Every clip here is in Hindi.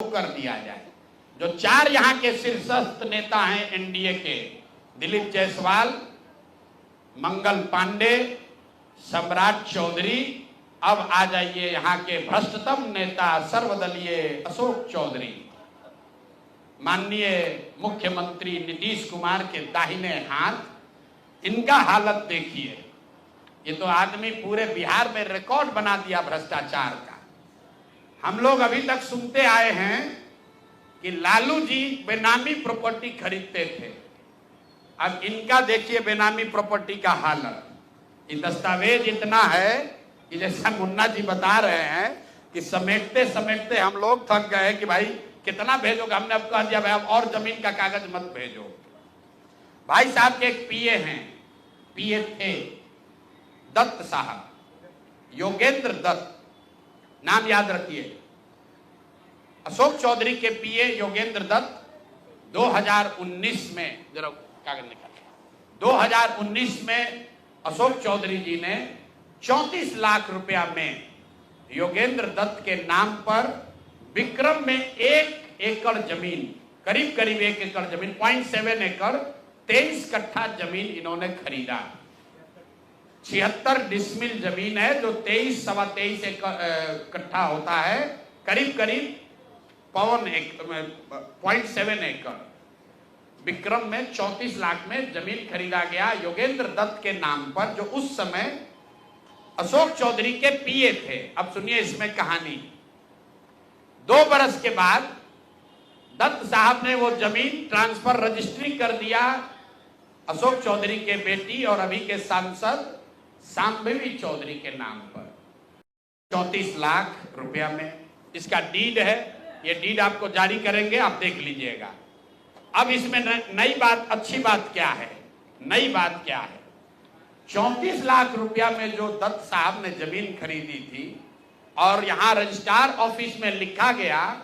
कर दिया जाए। जो चार यहाँ के शीर्षस्थ नेता हैं एनडीए के, दिलीप जायसवाल, मंगल पांडे, सम्राट चौधरी, अब आ जाइए यहाँ के भ्रष्टतम नेता सर्वदलीय अशोक चौधरी। माननीय मुख्यमंत्री नीतीश कुमार के दाहिने हाथ, इनका हालत देखिए। ये तो आदमी पूरे बिहार में रिकॉर्ड बना दिया भ्रष्टाचार का। हम लोग अभी तक सुनते आए हैं कि लालू जी बेनामी प्रॉपर्टी खरीदते थे। अब इनका देखिए बेनामी प्रॉपर्टी का हालत। ये दस्तावेज इतना है कि जैसा मुन्ना जी बता रहे हैं कि समेटते समेटते हम लोग थक गए कि भाई कितना भेजोगे। हमने अब कह दिया भाई अब और जमीन का कागज मत भेजो। भाई साहब के एक पीए हैं, पीए थे दत्त साहब, योगेंद्र दत्त, नाम याद रखिए। अशोक चौधरी के पीए योगेंद्र दत्त 2019 में, जरा कागज निकालिए, 2019 में अशोक चौधरी जी ने 34 लाख रुपया में योगेंद्र दत्त के नाम पर विक्रम में 1 एकड़ जमीन, करीब करीब 1 एकड़ जमीन, 0.7 एकड़ 23 कट्ठा जमीन इन्होंने खरीदा। 76 डिसमिल जमीन है जो 23-23.25 कट्ठा होता है, करीब करीब 0.7 एकड़ विक्रम में 34 लाख में जमीन खरीदा गया योगेंद्र दत्त के नाम पर, जो उस समय अशोक चौधरी के पीए थे। अब सुनिए इसमें कहानी। 2 बरस के बाद दत्त साहब ने वो जमीन ट्रांसफर रजिस्ट्री कर दिया अशोक चौधरी के बेटी और अभी के सांसद शांभवी चौधरी के नाम पर 34 लाख रुपया में। इसका डीड है, ये डीड आपको जारी करेंगे, आप देख लीजिएगा। अब इसमें नई बात, अच्छी बात क्या है, नई बात क्या है? 34 लाख रुपया में जो दत्त साहब ने जमीन खरीदी थी और यहां रजिस्ट्रार ऑफिस में लिखा गया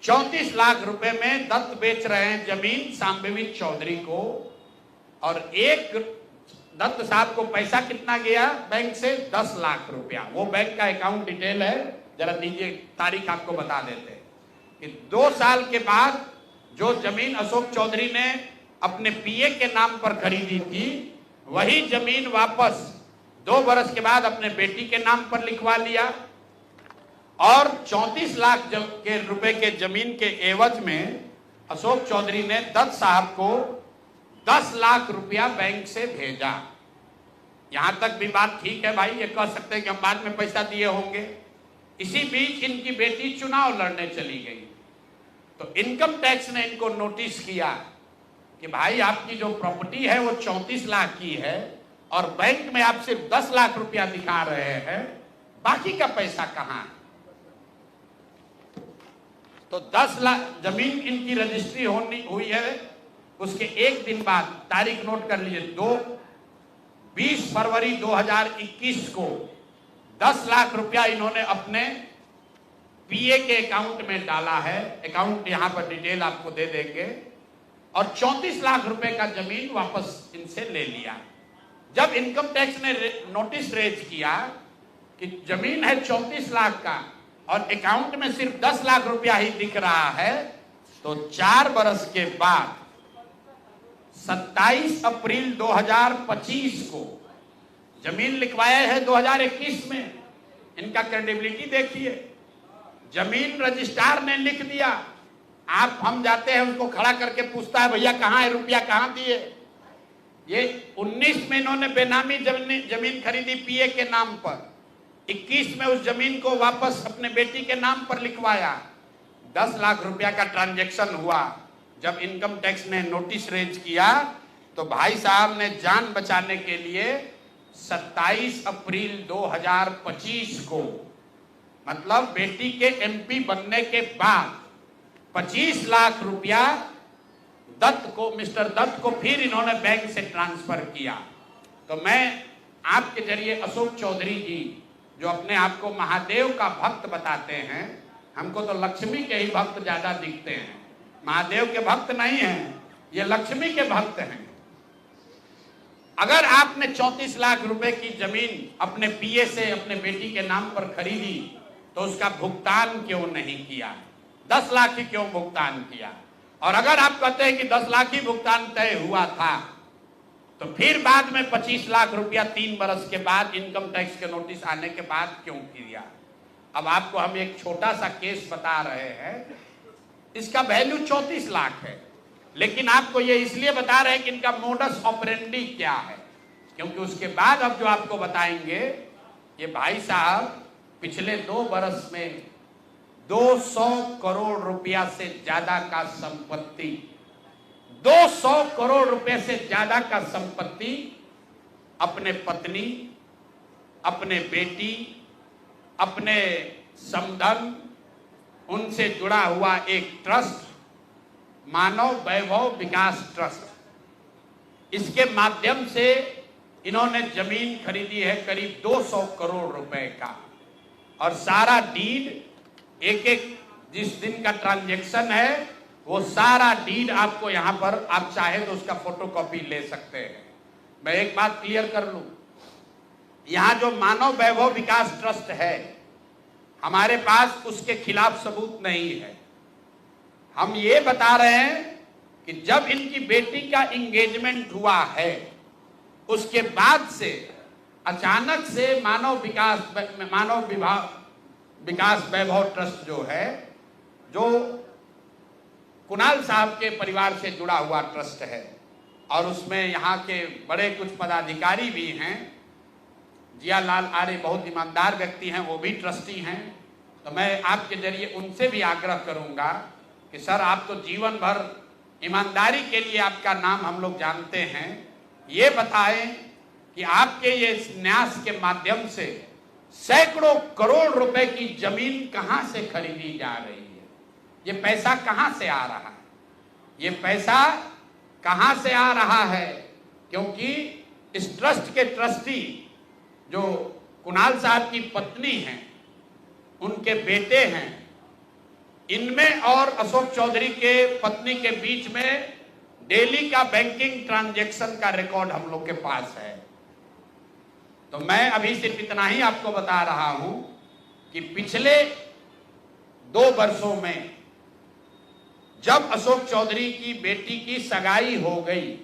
34 लाख रुपए में दत्त बेच रहे हैं जमीन शांभवी चौधरी को, और एक दत्त साहब को पैसा कितना गया बैंक से? 10 लाख रुपया। वो बैंक का अकाउंट डिटेल है, जरा दीजिए, तारीख आपको बता देते हैं कि 2 साल के बाद जो जमीन अशोक चौधरी ने अपने पीए के नाम पर खरीदी थी, वही जमीन वापस 2 बरस के बाद अपने बेटी के नाम पर लिखवा लिया, और 34 लाख के रुपए के जमीन के एवज में अशोक चौधरी ने दत्त साहब को 10 लाख रुपया बैंक से भेजा। यहां तक भी बात ठीक है भाई, ये कह सकते हैं कि हम बाद में पैसा दिए होंगे। इसी बीच इनकी बेटी चुनाव लड़ने चली गई, तो इनकम टैक्स ने इनको नोटिस किया कि भाई आपकी जो प्रॉपर्टी है वो 34 लाख की है और बैंक में आप सिर्फ 10 लाख रुपया दिखा रहे हैं, बाकी का पैसा कहां है? तो 10 लाख जमीन इनकी रजिस्ट्री हुई है। उसके एक दिन बाद, तारीख नोट कर लीजिए, 20 फरवरी 2021 को 10 लाख रुपया इन्होंने अपने पीए के अकाउंट में डाला है। अकाउंट यहां पर डिटेल आपको दे देंगे, और 34 लाख रुपए का जमीन वापस इनसे ले लिया। जब इनकम टैक्स ने नोटिस रेज किया कि जमीन है 34 लाख का और अकाउंट में सिर्फ 10 लाख रुपया ही दिख रहा है, तो 4 बरस के बाद 27 अप्रैल 2025 को जमीन लिखवाया है 2021 में। इनका क्रेडिबिलिटी देखिए। जमीन रजिस्ट्रार ने लिख दिया, आप हम जाते हैं उसको खड़ा करके पूछता है भैया कहां है रुपया, कहां दिए? ये 19 में इन्होंने बेनामी जमीन खरीदी पीए के नाम पर, 21 में उस जमीन को वापस अपने बेटी के नाम पर लिखवाया। 10 लाख रुपया का ट्रांजैक्शन हुआ। जब इनकम टैक्स ने नोटिस रेज किया तो भाई साहब ने जान बचाने के लिए 27 अप्रैल 2025 को, मतलब बेटी के एमपी बनने के बाद 25 लाख रुपया दत्त को, मिस्टर दत्त को फिर इन्होंने बैंक से ट्रांसफर किया। तो मैं आपके जरिए अशोक चौधरी जी, जो अपने आप को महादेव का भक्त बताते हैं, हमको तो लक्ष्मी के ही भक्त ज्यादा दिखते हैं, महादेव के भक्त नहीं हैं, ये लक्ष्मी के भक्त हैं। अगर आपने 34 लाख रुपए की जमीन अपने पीए से अपने बेटी के नाम पर खरीदी तो उसका भुगतान क्यों नहीं किया? 10 लाख ही क्यों भुगतान किया? और अगर आप कहते हैं कि 10 लाख ही भुगतान तय हुआ था, तो फिर बाद में 25 लाख रुपया 3 बरस के बाद इनकम टैक्स के नोटिस आने के बाद क्यों किया? अब आपको हम एक छोटा सा केस बता रहे हैं, इसका वैल्यू 34 लाख है, लेकिन आपको ये इसलिए बता रहे हैं कि इनका मोडस ऑपरेंडी क्या है, क्योंकि उसके बाद अब जो आपको बताएंगे, ये भाई साहब पिछले 2 बरस में 200 करोड़ रुपया से ज्यादा का संपत्ति, 200 करोड़ रुपए से ज्यादा का संपत्ति अपने पत्नी, अपने बेटी, अपने समधन, उनसे जुड़ा हुआ एक ट्रस्ट, मानव वैभव विकास ट्रस्ट, इसके माध्यम से इन्होंने जमीन खरीदी है करीब 200 करोड़ रुपए का। और सारा डीड एक एक जिस दिन का ट्रांजैक्शन है वो सारा डीड आपको यहां पर, आप चाहे तो उसका फोटोकॉपी ले सकते हैं। मैं एक बात क्लियर कर लूं, यहां जो मानव वैभव विकास ट्रस्ट है, हमारे पास उसके खिलाफ सबूत नहीं है। हम ये बता रहे हैं कि जब इनकी बेटी का एंगेजमेंट हुआ है, उसके बाद से अचानक से मानव विकास वैभव ट्रस्ट जो है, जो कुणाल साहब के परिवार से जुड़ा हुआ ट्रस्ट है, और उसमें यहाँ के बड़े कुछ पदाधिकारी भी हैं, जियालाल आर्य बहुत ईमानदार व्यक्ति हैं, वो भी ट्रस्टी हैं। तो मैं आपके जरिए उनसे भी आग्रह करूंगा कि सर, आप तो जीवन भर ईमानदारी के लिए आपका नाम हम लोग जानते हैं, ये बताएं कि आपके ये न्यास के माध्यम से सैकड़ों करोड़ रुपए की जमीन कहां से खरीदी जा रही है? ये पैसा कहां से आ रहा है? ये पैसा कहां से आ रहा है? क्योंकि इस ट्रस्ट के ट्रस्टी जो कुणाल साहब की पत्नी हैं, उनके बेटे हैं, इनमें और अशोक चौधरी के पत्नी के बीच में डेली का बैंकिंग ट्रांजैक्शन का रिकॉर्ड हम लोग के पास है। तो मैं अभी सिर्फ इतना ही आपको बता रहा हूं कि पिछले 2 वर्षों में जब अशोक चौधरी की बेटी की सगाई हो गई,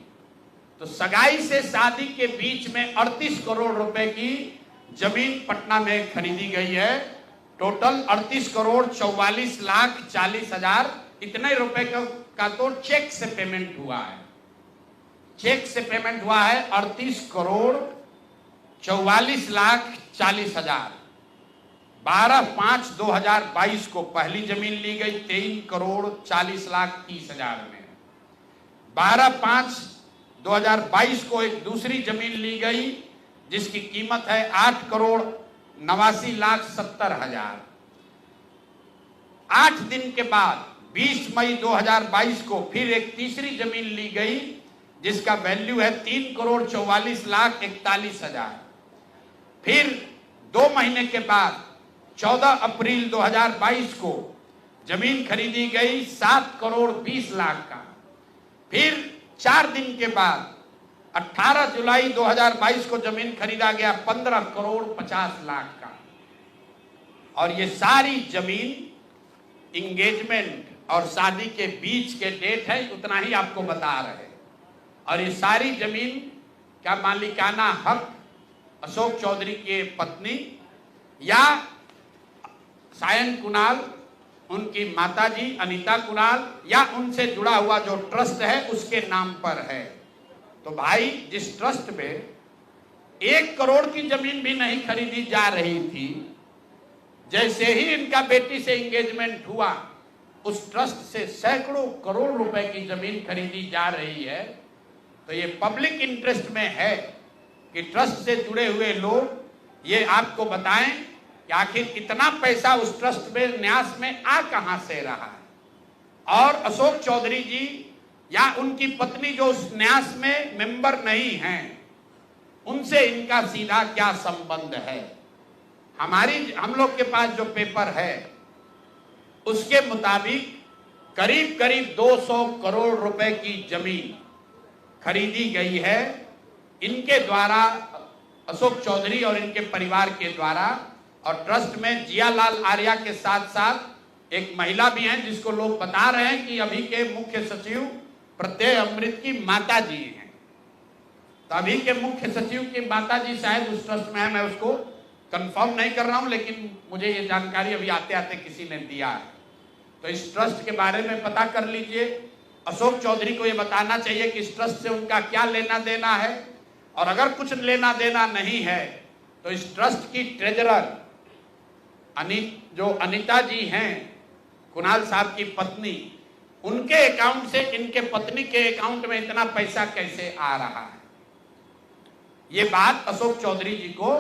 तो सगाई से शादी के बीच में 38 करोड़ रुपए की जमीन पटना में खरीदी गई है। टोटल 38 करोड़ 44 लाख 40 हजार इतने रुपए का तो चेक से पेमेंट हुआ है। चेक से पेमेंट हुआ है 38 करोड़ 44 लाख 40 हजार। 12/5/2022 को पहली जमीन ली गई 23 करोड़ 40 लाख 30 हजार में। 12/5/2022 को एक दूसरी जमीन ली गई जिसकी कीमत है 8 करोड़ 89 लाख 70 हजार। 8 दिन के बाद 20 मई 2022 को फिर एक तीसरी जमीन ली गई जिसका वैल्यू है 3 करोड़ 44 लाख 41 हजार। फिर 2 महीने के बाद 14 अप्रैल 2022 को जमीन खरीदी गई 7 करोड़ 20 लाख का। फिर 4 दिन के बाद 18 जुलाई 2022 को जमीन खरीदा गया 15 करोड़ 50 लाख का। और ये सारी जमीन इंगेजमेंट और शादी के बीच के डेट है, उतना ही आपको बता रहे। और ये सारी जमीन का मालिकाना हक अशोक चौधरी के पत्नी या सायन कुणाल, उनकी माताजी अनीता कुणाल या उनसे जुड़ा हुआ जो ट्रस्ट है उसके नाम पर है। तो भाई, जिस ट्रस्ट में 1 करोड़ की जमीन भी नहीं खरीदी जा रही थी, जैसे ही इनका बेटी से एंगेजमेंट हुआ, उस ट्रस्ट से सैकड़ों करोड़ रुपए की जमीन खरीदी जा रही है। तो ये पब्लिक इंटरेस्ट में है कि ट्रस्ट से जुड़े हुए लोग ये आपको बताएं कि आखिर इतना पैसा उस ट्रस्ट में न्यास में आ कहां से रहा है। और अशोक चौधरी जी या उनकी पत्नी जो उस न्यास में मेंबर नहीं हैं, उनसे इनका सीधा क्या संबंध है? हम लोग के पास जो पेपर है उसके मुताबिक करीब करीब 200 करोड़ रुपए की जमीन खरीदी गई है इनके द्वारा, अशोक चौधरी और इनके परिवार के द्वारा। और ट्रस्ट में जियालाल आर्या के साथ साथ एक महिला भी हैं जिसको लोग बता रहे हैं कि अभी के मुख्य सचिव प्रत्यय अमृत की माता जी हैं। तो अभी के मुख्य सचिव की माता जी शायद उस ट्रस्ट में है, मैं उसको कंफर्म नहीं कर रहा हूं, लेकिन मुझे ये जानकारी अभी आते आते किसी ने दिया है। तो इस ट्रस्ट के बारे में पता कर लीजिए। अशोक चौधरी को ये बताना चाहिए कि इस ट्रस्ट से उनका क्या लेना देना है, और अगर कुछ लेना देना नहीं है तो इस ट्रस्ट की ट्रेजरर जो अनीता जी हैं, कुणाल साहब की पत्नी, उनके अकाउंट से इनके पत्नी के अकाउंट में इतना पैसा कैसे आ रहा है, ये बात अशोक चौधरी जी को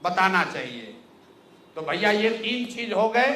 बताना चाहिए। तो भैया ये 3 चीज हो गए।